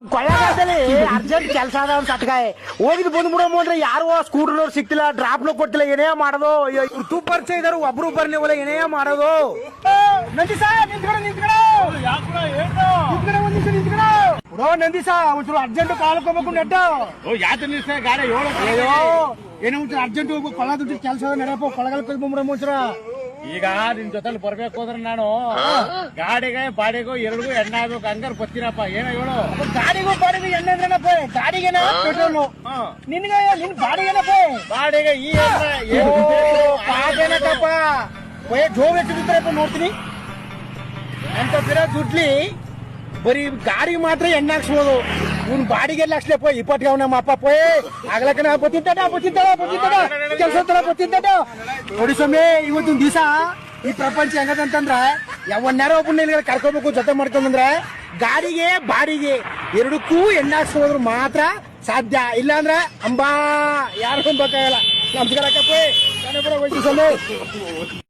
ಕೊಳ್ಳಗಾಲದಲ್ಲಿ urgent ಕೆಲಸ ಅದ ಒಂದ್ ಸಟ್ಕಾಯಿ ಹೋಗಿದ್ ಬಂದ್ಬಿಡಮ್ಮ ಅಂದ್ರೆ ಯಾರು ಸ್ಕೂಟರ್ನವ್ರು ಸಿಕ್ತಿಲ್ಲ ಡ್ರಾಪ್ನು ಕೊಟ್ಟಿಲ್ಲ ಏನೇ ಮಾಡೋದು ಇವ್ರು ಪರಿಚಯ ಇದಾರು ಒಬ್ರು ಬರ್ಲಿವಲ್ಲ ಏನೇ ಮಾಡೋದು ನಂದಿಸ ನಂದಿಸ ಒಂಚೂರು ಅರ್ಜೆಂಟ್ ಕಾಲಕ್ಕೆ ಹೋಗ್ಬೇಕು ನೆಡ್ಡು ಗಾಡಿ ಏನೋ ಒಂಚೂರು ಅರ್ಜೆಂಟ್ ಹೋಗ್ಬೇಕು ಕೊಳ್ಳ ದುಡ್ಡು ಕೆಲಸ ನಡಪ್ಪ ಕೊಳ್ಳಗಾಲಕ್ಕೆ ಬಂದ್ಬಿಡಮ್ಮ ಒಂಚೂರ ಈಗ ನಿನ್ ಜೊತೆಲಿ ಬರ್ಬೇಕು ಅಂದ್ರೆ ನಾನು ಗಾಡಿಗೆ ಬಾಡಿಗೂ ಎರಡಿಗೂ ಎಣ್ಣೆ ಆಗ್ಬೇಕು ಹಂಗಾರ ಬರ್ತೀನಪ್ಪ ಏನೋ ಹೇಳು. ಗಾಡಿಗೂ ಬಾಡಿಗೂ ಎಣ್ಣೆ ಅಂದ್ರೇನಪ್ಪ ಗಾಡಿಗೆನ ಪೆಟ್ರೋಲ್ ನಿನ್ಗೆ ನಿನ್ ಬಾಡಿಗೆನಪ್ಪ ಬಾಡಿಗೆ ಈ ಏನಪ್ಪ ಜೋಗ್ ಹೆಚ್ಚಿದ್ರಪ್ಪ ನೋಡ್ತೀನಿ ಅಂತ ದುಡ್ಲಿ ಬರೀ ಗಾಡಿ ಮಾತ್ರ ಎಣ್ಣೆ ಹಾಕ್ಸ್ಬೋದು ಇವ್ನ ಬಾಡಿಗೆಲ್ಲ ಹಾಕ್ಸ್ಲಪ್ಪ ಇಪ್ಪಟ್ಟಿಗೆ ನಮ್ಮ ಅಪ್ಪ ಪೋಯ್ ಆಗ್ಲಕ್ಕನ ಬತ್ತಿದ್ದಾಡ ಕೆಲಸ ಬತ್ತಿದ್ದಾಡ ನೋಡಿ ಸ್ವಾಮಿ ಇವತ್ತಿನ ದಿವಸ ಈ ಪ್ರಪಂಚ ಹೆಂಗದಂತಂದ್ರ ಯಾವನ್ಯಾರೋ ಒಬ್ಬನ ಕರ್ಕೋಬೇಕು ಜೊತೆ ಮಾಡ್ಕೊಂಡ್ರೆ ಗಾಡಿಗೆ ಬಾಡಿಗೆ ಎರಡಕ್ಕೂ ಎಣ್ಣೆ ಹಾಕ್ಸ್ಕೋದ್ರು ಮಾತ್ರ ಸಾಧ್ಯ ಇಲ್ಲಾಂದ್ರೆ ಅಂಬಾ ಯಾರು ಬೇಕಾಗಲ್ಲ ನಮಸ್ಕಾರ ಸ್ವಾಮಿ